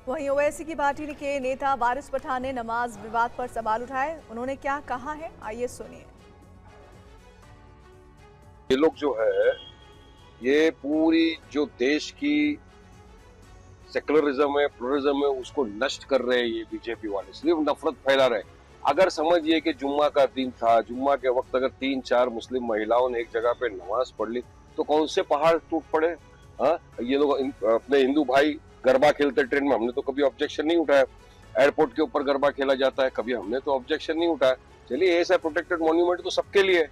वहीं ओवैसी की पार्टी के नेता वारिस पठान ने नमाज विवाद पर सवाल उठाए। उन्होंने क्या कहा है, आइए सुनिए। ये लोग जो है, ये पूरी जो देश की सेकुलरिज्म है, प्लुरलिज्म है, उसको नष्ट कर रहे हैं। ये बीजेपी वाले सिर्फ नफरत फैला रहे हैं। अगर समझिए कि जुम्मा का दिन था, जुम्मा के वक्त अगर 3-4 मुस्लिम महिलाओं ने एक जगह पे नमाज पढ़ ली तो कौन से पहाड़ टूट पड़े। हाँ, ये लोग अपने हिंदू भाई गरबा खेलते ट्रेन में, हमने तो कभी ऑब्जेक्शन नहीं उठाया। एयरपोर्ट के ऊपर गरबा खेला जाता है, कभी हमने तो ऑब्जेक्शन नहीं उठाया। चलिए, ऐसा प्रोटेक्टेड मॉन्यूमेंट तो सबके लिए है,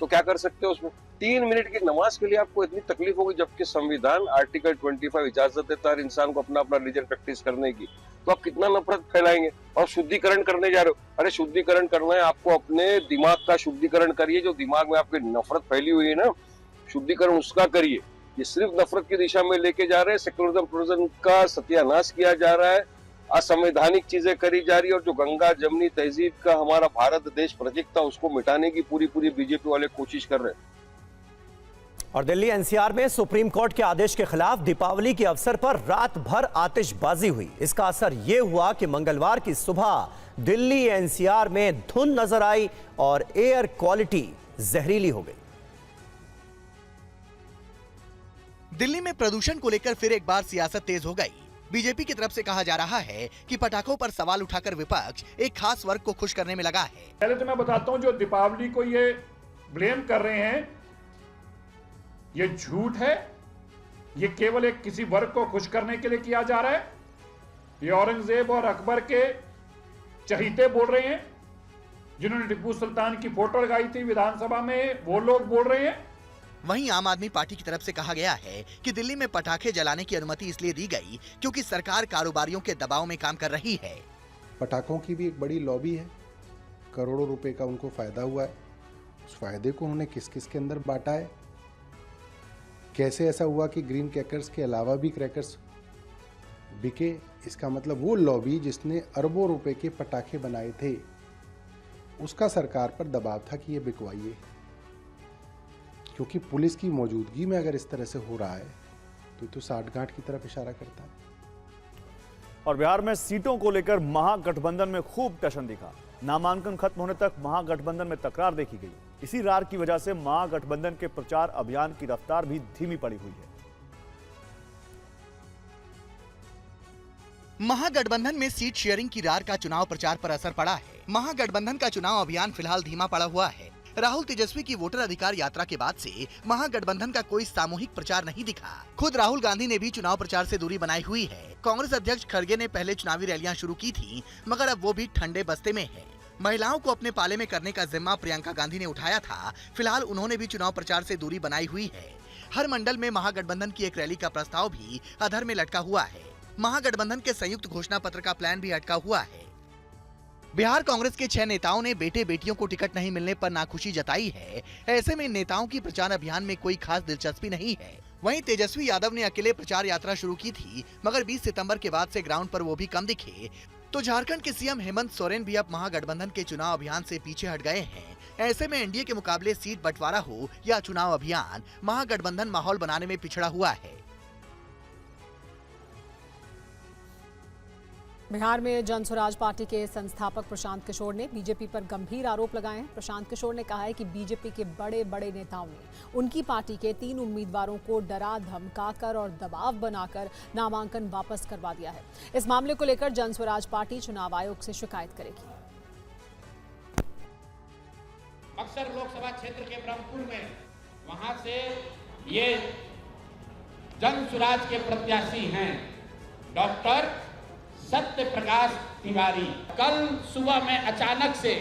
तो क्या कर सकते हो उसमें। 3 मिनट की नमाज के लिए आपको इतनी तकलीफ होगी, जबकि संविधान आर्टिकल 25 इजाजत देता है हर इंसान को अपना अपना रिलीजन प्रैक्टिस करने की। तो आप कितना नफरत फैलाएंगे। और शुद्धिकरण करने जा रहे हो। अरे शुद्धिकरण करना है आपको, अपने दिमाग का शुद्धिकरण करिए। जो दिमाग में आपकी नफरत फैली हुई है ना, शुद्धिकरण उसका करिए। ये सिर्फ नफरत की दिशा में लेके जा रहे हैं। सेकुलरिज्म प्लुरलिज्म का सत्यानाश किया जा रहा है, असंवैधानिक चीजें करी जा रही है। और जो गंगा जमनी तहजीब का हमारा भारत देश प्रतीक था, उसको मिटाने की पूरी बीजेपी वाले कोशिश कर रहे हैं। और दिल्ली एनसीआर में सुप्रीम कोर्ट के आदेश के खिलाफ दीपावली के अवसर पर रात भर आतिशबाजी हुई। इसका असर यह हुआ कि मंगलवार की सुबह दिल्ली एनसीआर में धुंध नजर आई और एयर क्वालिटी जहरीली हो गई। दिल्ली में प्रदूषण को लेकर फिर एक बार सियासत तेज हो गई। बीजेपी की तरफ से कहा जा रहा है कि पटाखों पर सवाल उठाकर विपक्ष एक खास वर्ग को खुश करने में लगा है। पहले तो मैं बताता हूं, जो दीपावली को ये ब्लेम कर रहे हैं, ये झूठ है। ये केवल एक किसी वर्ग को खुश करने के लिए किया जा रहा है। ये औरंगजेब और अकबर के चहीते बोल रहे हैं, जिन्होंने टिप्पू सुल्तान की फोटो लगाई थी विधानसभा में, वो लोग बोल रहे हैं। वहीं आम आदमी पार्टी की तरफ से कहा गया है कि दिल्ली में पटाखे जलाने की अनुमति इसलिए दी गई क्योंकि सरकार कारोबारियों के दबाव में काम कर रही है। पटाखों की भी एक बड़ी लॉबी है, करोड़ों रुपए का उनको फायदा हुआ है। उस फायदे को उन्होंने किस किस के अंदर बांटा है, कैसे ऐसा हुआ कि ग्रीन क्रैकर्स के अलावा भी क्रैकर्स बिके। इसका मतलब वो लॉबी जिसने अरबों रुपए के पटाखे बनाए थे, उसका सरकार पर दबाव था कि ये बिकवाइए। क्योंकि पुलिस की मौजूदगी में अगर इस तरह से हो रहा है तो साठगांठ की तरफ इशारा करता है। और बिहार में सीटों को लेकर महागठबंधन में खूब टशन दिखा। नामांकन खत्म होने तक महागठबंधन में तकरार देखी गई। इसी रार की वजह से महागठबंधन के प्रचार अभियान की रफ्तार भी धीमी पड़ी हुई है। महागठबंधन में सीट शेयरिंग की रार का चुनाव प्रचार पर असर पड़ा है। महागठबंधन का चुनाव अभियान फिलहाल धीमा पड़ा हुआ है। राहुल तेजस्वी की वोटर अधिकार यात्रा के बाद से महागठबंधन का कोई सामूहिक प्रचार नहीं दिखा। खुद राहुल गांधी ने भी चुनाव प्रचार से दूरी बनाई हुई है। कांग्रेस अध्यक्ष खड़गे ने पहले चुनावी रैलियां शुरू की थी, मगर अब वो भी ठंडे बस्ते में है। महिलाओं को अपने पाले में करने का जिम्मा प्रियंका गांधी ने उठाया था। फिलहाल उन्होंने भी चुनाव प्रचार से दूरी बनाई हुई है। हर मंडल में महागठबंधन की एक रैली का प्रस्ताव भी अधर में लटका हुआ है। महागठबंधन के संयुक्त घोषणा पत्र का प्लान भी अटका हुआ है। बिहार कांग्रेस के 6 नेताओं ने बेटे बेटियों को टिकट नहीं मिलने पर नाखुशी जताई है। ऐसे में नेताओं की प्रचार अभियान में कोई खास दिलचस्पी नहीं है। वहीं तेजस्वी यादव ने अकेले प्रचार यात्रा शुरू की थी, मगर 20 सितंबर के बाद से ग्राउंड पर वो भी कम दिखे। तो झारखंड के सीएम हेमंत सोरेन भी अब महागठबंधन के चुनाव अभियान से पीछे हट गए हैं। ऐसे में एनडीए के मुकाबले सीट बंटवारा हो या चुनाव अभियान, महागठबंधन माहौल बनाने में पिछड़ा हुआ है। बिहार में जन स्वराज पार्टी के संस्थापक प्रशांत किशोर ने बीजेपी पर गंभीर आरोप लगाए हैं। प्रशांत किशोर ने कहा है कि बीजेपी के बड़े बड़े नेताओं ने उनकी पार्टी के 3 उम्मीदवारों को डरा धमकाकर और दबाव बनाकर नामांकन वापस करवा दिया है। इस मामले को लेकर जन स्वराज पार्टी चुनाव आयोग से शिकायत करेगी। अक्सर लोकसभा क्षेत्र के ब्रह्मपुर में वहां से ये जन स्वराज के प्रत्याशी हैं डॉक्टर सत्य प्रकाश तिवारी। कल सुबह में अचानक से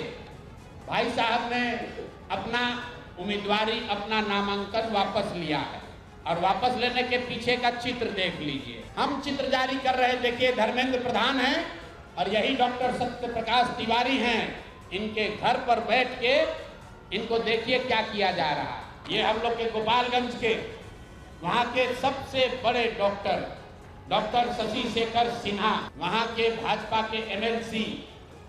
भाई साहब ने अपना उम्मीदवारी, अपना नामांकन वापस लिया है। और वापस लेने के पीछे का चित्र देख लीजिए। हम चित्र जारी कर रहे, देखिए धर्मेंद्र प्रधान हैं और यही डॉक्टर सत्य प्रकाश तिवारी हैं। इनके घर पर बैठ के इनको देखिए क्या किया जा रहा है। ये हम लोग के गोपालगंज के वहाँ के सबसे बड़े डॉक्टर शशि शेखर सिन्हा, वहां के भाजपा के एमएलसी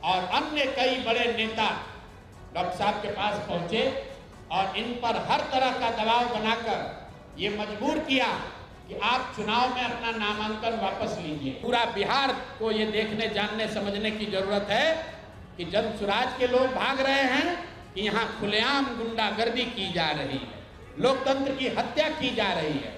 और अन्य कई बड़े नेता डॉक्टर साहब के पास पहुंचे और इन पर हर तरह का दबाव बनाकर ये मजबूर किया कि आप चुनाव में अपना नामांकन वापस लीजिए। पूरा बिहार को ये देखने, जानने, समझने की जरूरत है कि जन स्वराज के लोग भाग रहे हैं कि यहाँ खुलेआम गुंडागर्दी की जा रही है, लोकतंत्र की हत्या की जा रही है।